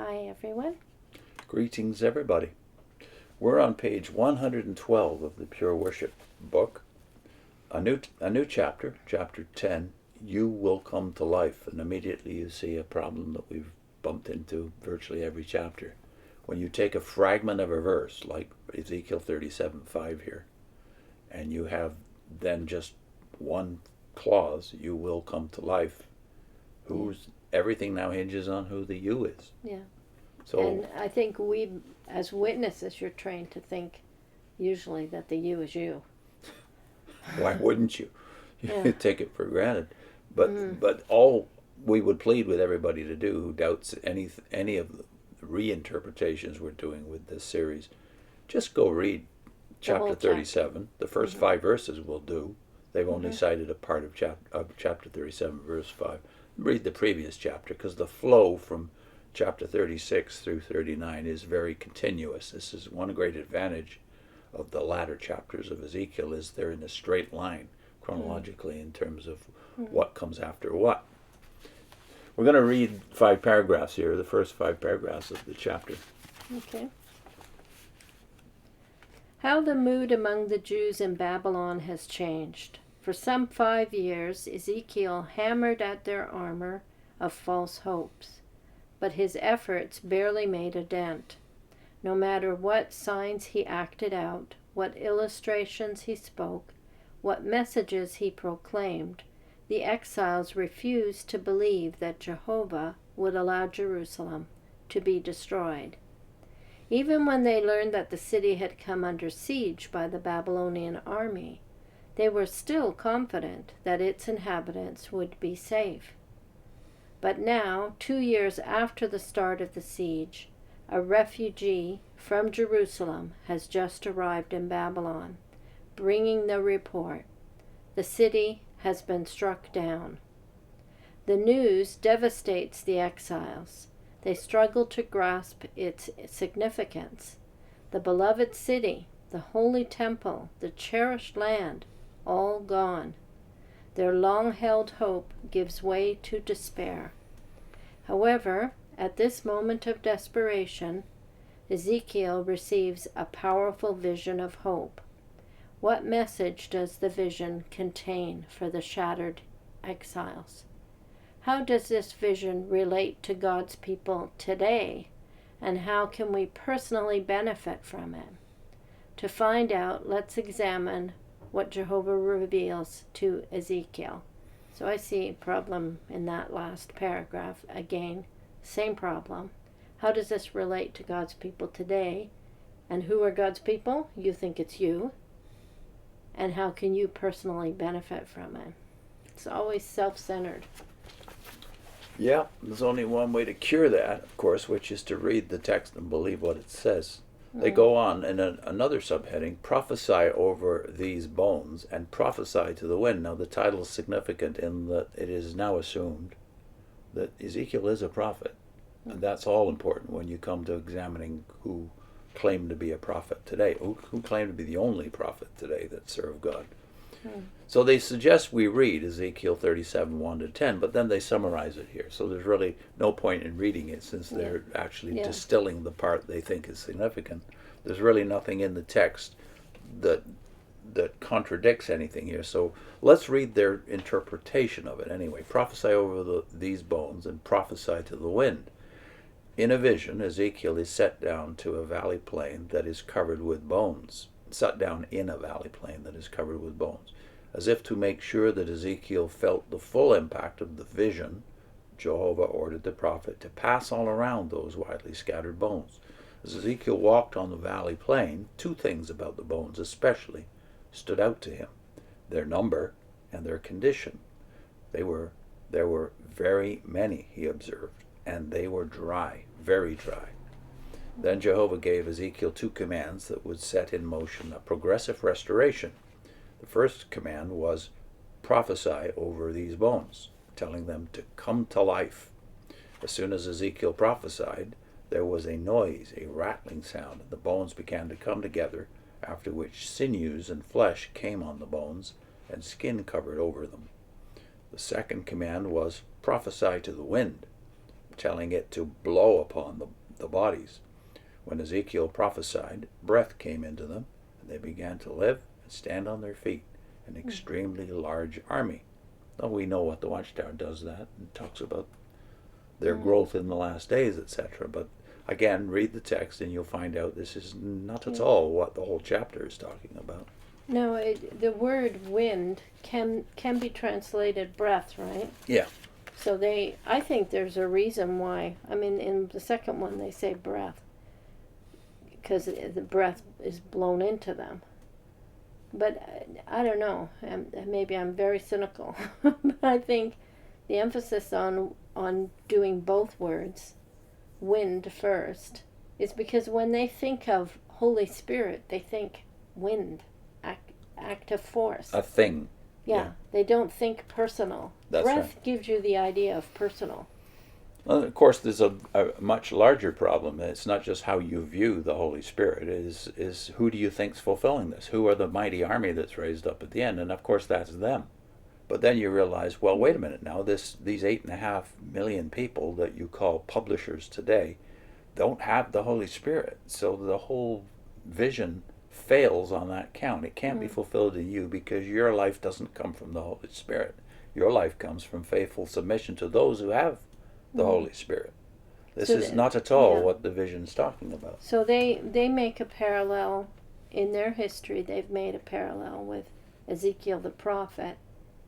Hi, everyone. Greetings, everybody. We're on page 112 of the Pure Worship book. A new chapter, chapter 10, You Will Come to Life. And immediately you see a problem that we've bumped into virtually every chapter. When you take a fragment of a verse, like Ezekiel 37:5 here, and you have then just one clause, you will come to life, everything now hinges on who the you is. Yeah. So, And I think we, as witnesses, you're trained to think usually that the you is you. why wouldn't you? Yeah. You take it for granted. But all we would plead with everybody to do who doubts any of the reinterpretations we're doing with this series, just go read chapter 37. The first 5 verses will do. They've only cited a part of chapter 37, verse 5. Read the previous chapter, because the flow from chapter 36 through 39 is very continuous. This is one great advantage of the latter chapters of Ezekiel, is they're in a straight line chronologically in terms of what comes after what. We're going to read 5 paragraphs here, the first 5 paragraphs of the chapter. Okay. How the mood among the Jews in Babylon has changed. For some 5 years, Ezekiel hammered at their armor of false hopes, but his efforts barely made a dent. No matter what signs he acted out, what illustrations he spoke, what messages he proclaimed, the exiles refused to believe that Jehovah would allow Jerusalem to be destroyed. Even when they learned that the city had come under siege by the Babylonian army, they were still confident that its inhabitants would be safe. But now, 2 years after the start of the siege, a refugee from Jerusalem has just arrived in Babylon, bringing the report: the city has been struck down. The news devastates the exiles. They struggle to grasp its significance. The beloved city, the holy temple, the cherished land, all gone. Their long-held hope gives way to despair. However, at this moment of desperation, Ezekiel receives a powerful vision of hope. What message does the vision contain for the shattered exiles? How does this vision relate to God's people today, and how can we personally benefit from it? To find out, let's examine what Jehovah reveals to Ezekiel. So I see a problem in that last paragraph. Again, same problem. How does this relate to God's people today? And who are God's people? You think it's you. And how can you personally benefit from it? It's always self-centered. Yeah, there's only one way to cure that, of course, which is to read the text and believe what it says. They go on in another subheading, prophesy over these bones and prophesy to the wind. Now the title is significant in that it is now assumed that Ezekiel is a prophet. And that's all important when you come to examining who claimed to be a prophet today, who claimed to be the only prophet today that served God. So they suggest we read Ezekiel 37, 1-10, but then they summarize it here. So there's really no point in reading it, since they're actually distilling the part they think is significant. There's really nothing in the text that contradicts anything here. So let's read their interpretation of it anyway. Prophesy over these bones and prophesy to the wind. In a vision, Ezekiel is set down to a valley plain that is covered with bones. Set down in a valley plain that is covered with bones. As if to make sure that Ezekiel felt the full impact of the vision, Jehovah ordered the prophet to pass all around those widely scattered bones. As Ezekiel walked on the valley plain, 2 things about the bones especially stood out to him: their number and their condition. There were very many, he observed, and they were dry, very dry. Then Jehovah gave Ezekiel 2 commands that would set in motion a progressive restoration. The first command was, prophesy over these bones, telling them to come to life. As soon as Ezekiel prophesied, there was a noise, a rattling sound, and the bones began to come together, after which sinews and flesh came on the bones, and skin covered over them. The second command was, prophesy to the wind, telling it to blow upon the bodies. When Ezekiel prophesied, breath came into them, and they began to live and stand on their feet, an extremely large army. Well, we know what the Watchtower does that, and talks about their growth in the last days, etc. But again, read the text and you'll find out this is not at all what the whole chapter is talking about. No, the word wind can be translated breath, right? Yeah. So I think there's a reason why. I mean, in the second one they say breath, because the breath is blown into them. But I don't know. Maybe I'm very cynical. But I think the emphasis on doing both words, wind first, is because when they think of Holy Spirit, they think wind, active force. A thing. Yeah, they don't think personal. That's Breath right. gives you the idea of personal. Well, of course, there's a much larger problem. It's not just how you view the Holy Spirit. Is who do you think's fulfilling this? Who are the mighty army that's raised up at the end? And of course, that's them. But then you realize, well, wait a minute now. These 8.5 million people that you call publishers today don't have the Holy Spirit. So the whole vision fails on that count. It can't be fulfilled in you because your life doesn't come from the Holy Spirit. Your life comes from faithful submission to those who have the Holy Spirit. This is not at all what the vision's talking about. So they make a parallel in their history. They've made a parallel with Ezekiel the prophet,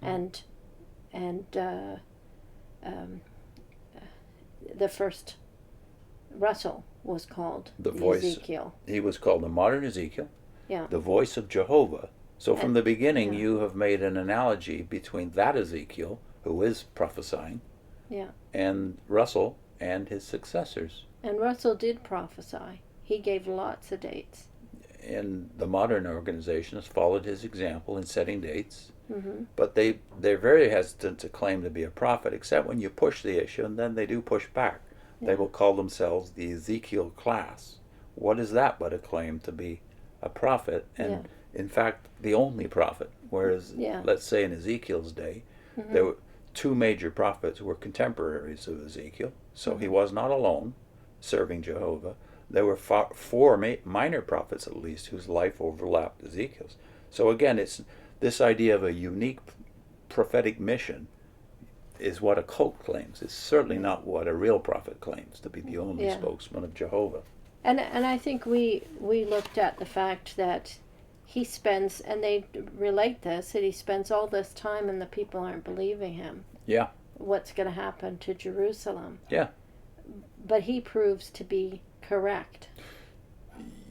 and the first Russell was called the voice. Ezekiel. He was called the modern Ezekiel. Yeah. The voice of Jehovah. So from the beginning, you have made an analogy between that Ezekiel, who is prophesying, and Russell and his successors. And Russell did prophesy. He gave lots of dates. And the modern organizations followed his example in setting dates. But they're very hesitant to claim to be a prophet, except when you push the issue, and then they do push back. They will call themselves the Ezekiel class. What is that but a claim to be a prophet? And in fact, the only prophet. Whereas, let's say in Ezekiel's day, there were two major prophets who were contemporaries of Ezekiel. So he was not alone serving Jehovah. There were four minor prophets, at least, whose life overlapped Ezekiel's. So again, it's this idea of a unique prophetic mission is what a cult claims. It's certainly not what a real prophet claims, to be the only spokesman of Jehovah. And I think we looked at the fact that he spends, and they relate this, that he spends all this time and the people aren't believing him. Yeah. What's going to happen to Jerusalem? Yeah. But he proves to be correct.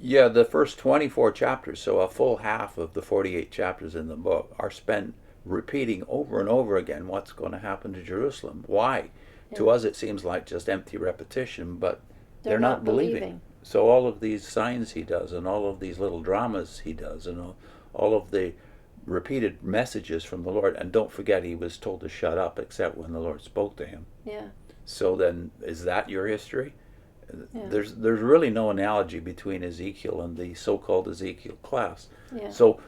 Yeah, the first 24 chapters, so a full half of the 48 chapters in the book, are spent repeating over and over again what's going to happen to Jerusalem. Why? Yeah. To us it seems like just empty repetition, but they're not believing. So all of these signs he does, and all of these little dramas he does, and all of the repeated messages from the Lord, and don't forget he was told to shut up except when the Lord spoke to him. Yeah. So then, is that your history? Yeah. There's really no analogy between Ezekiel and the so-called Ezekiel class. Yeah. So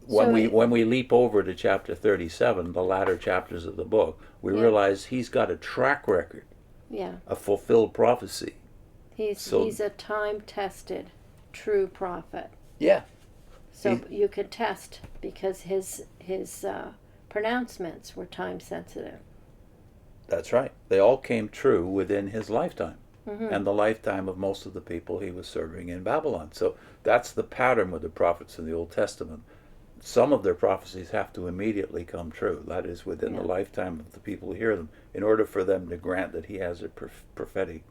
when we leap over to chapter 37, the latter chapters of the book, we realize he's got a track record of fulfilled prophecy. He's a time-tested, true prophet. Yeah. So you could test because his pronouncements were time-sensitive. That's right. They all came true within his lifetime. And the lifetime of most of the people he was serving in Babylon. So that's the pattern with the prophets in the Old Testament. Some of their prophecies have to immediately come true. That is within the lifetime of the people who hear them, in order for them to grant that he has a prophetic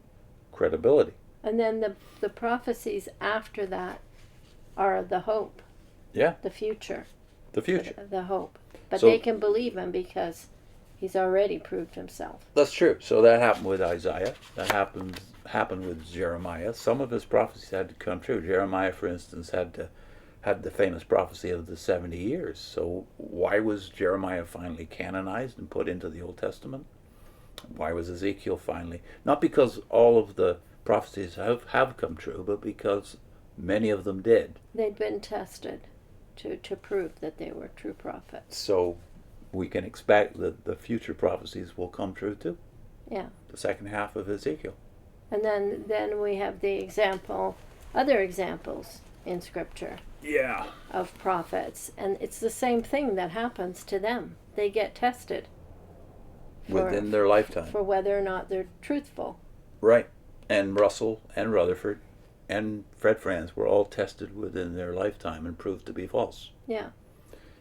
credibility. And then the prophecies after that are the hope. Yeah. The future. The future. The hope. But they can believe him because he's already proved himself. That's true. So that happened with Isaiah. That happened with Jeremiah. Some of his prophecies had to come true. Jeremiah, for instance, had the famous prophecy of the 70 years. So why was Jeremiah finally canonized and put into the Old Testament? Why was Ezekiel finally? Not because all of the prophecies have come true, but because many of them did. They'd been tested to prove that they were true prophets. So we can expect that the future prophecies will come true too. Yeah. The second half of Ezekiel. And then we have other examples in Scripture Yeah. of prophets, and it's the same thing that happens to them. They get tested Within their lifetime. for whether or not they're truthful. Right. And Russell and Rutherford and Fred Franz were all tested within their lifetime and proved to be false. Yeah.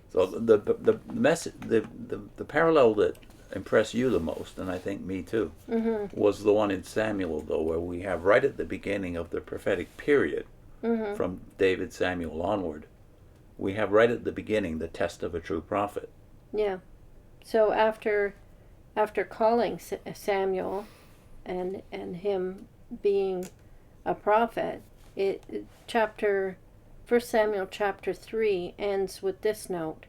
So the message, the parallel that impressed you the most, and I think me too, was the one in Samuel, though, where we have right at the beginning of the prophetic period, from David, Samuel onward, we have right at the beginning the test of a true prophet. Yeah. So after calling Samuel and him being a prophet, 1 Samuel chapter 3 ends with this note: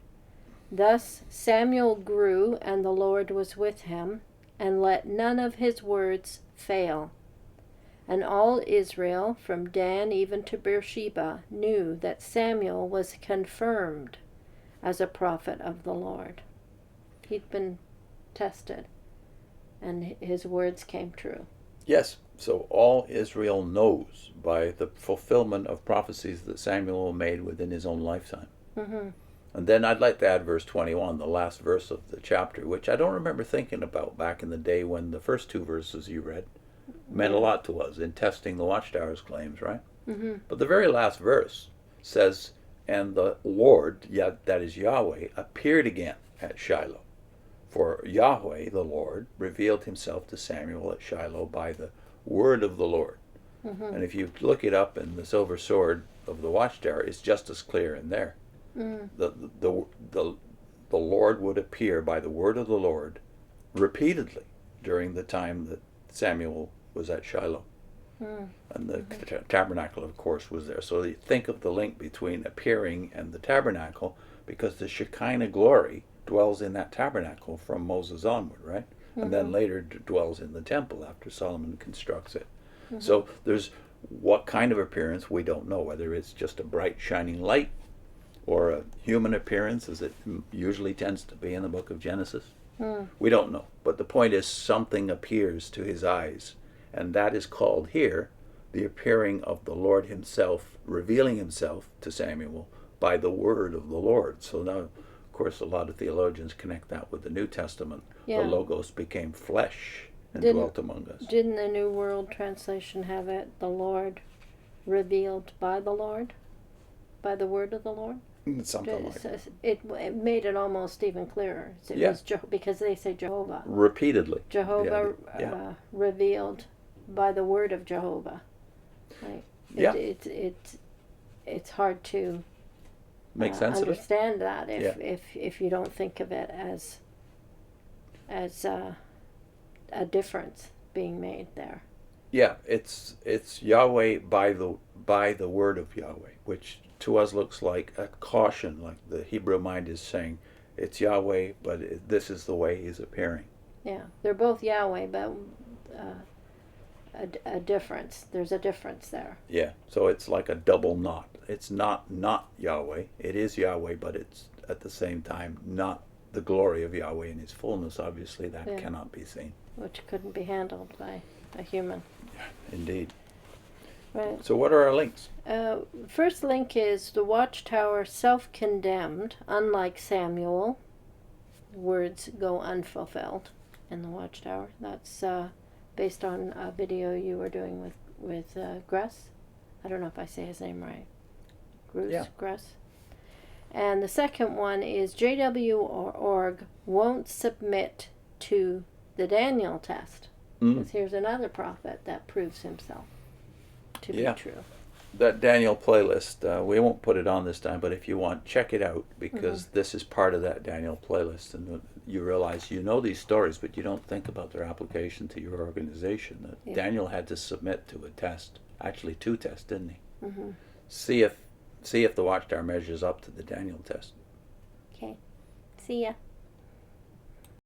Thus Samuel grew, and the Lord was with him, and let none of his words fail. And all Israel, from Dan even to Beersheba, knew that Samuel was confirmed as a prophet of the Lord. He'd been tested, and his words came true. Yes, so all Israel knows by the fulfillment of prophecies that Samuel made within his own lifetime. And then I'd like to add verse 21, the last verse of the chapter, which I don't remember thinking about back in the day when the first two verses you read meant a lot to us in testing the Watchtower's claims, right? But the very last verse says, and the Lord, that is Yahweh, appeared again at Shiloh. For Yahweh, the Lord, revealed himself to Samuel at Shiloh by the word of the Lord. And if you look it up in the Silver Sword of the Watchtower, it's just as clear in there. The Lord would appear by the word of the Lord repeatedly during the time that Samuel was at Shiloh. And the tabernacle, of course, was there. So you think of the link between appearing and the tabernacle, because the Shekinah glory dwells in that tabernacle from Moses onward, right? And then later dwells in the temple after Solomon constructs it. So there's what kind of appearance, we don't know, whether it's just a bright shining light or a human appearance, as it usually tends to be in the book of Genesis. We don't know. But the point is, something appears to his eyes, and that is called here the appearing of the Lord himself, revealing himself to Samuel by the word of the Lord. So now, of course, a lot of theologians connect that with the New Testament. Yeah. The Logos became flesh and dwelt among us. Didn't the New World Translation have it, the Lord revealed by the Lord? By the word of the Lord? Something like that. It made it almost even clearer. It was because they say Jehovah. Repeatedly. Jehovah revealed by the word of Jehovah. Right? It's hard to make sense of it. Understand that if you don't think of it as a difference being made there. Yeah, it's Yahweh by the word of Yahweh, which to us looks like a caution, like the Hebrew mind is saying, it's Yahweh, but this is the way he's appearing. Yeah, they're both Yahweh, but a difference. There's a difference there. Yeah, so it's like a double knot. It's not Yahweh. It is Yahweh, but it's at the same time not the glory of Yahweh in his fullness. Obviously, that cannot be seen. Which couldn't be handled by a human. Yeah, indeed. Right. So what are our links? First link is the Watchtower self-condemned, unlike Samuel. Words go unfulfilled in the Watchtower. That's based on a video you were doing with Gruss. I don't know if I say his name right. Gruss. And the second one is JW org won't submit to the Daniel test. Because here's another prophet that proves himself to be true. That Daniel playlist, we won't put it on this time, but if you want, check it out, because this is part of that Daniel playlist, and you realize you know these stories, but you don't think about their application to your organization. That Daniel had to submit to a test, actually 2 tests, didn't he? See if the Watchtower measures up to the Daniel test. Okay. See ya.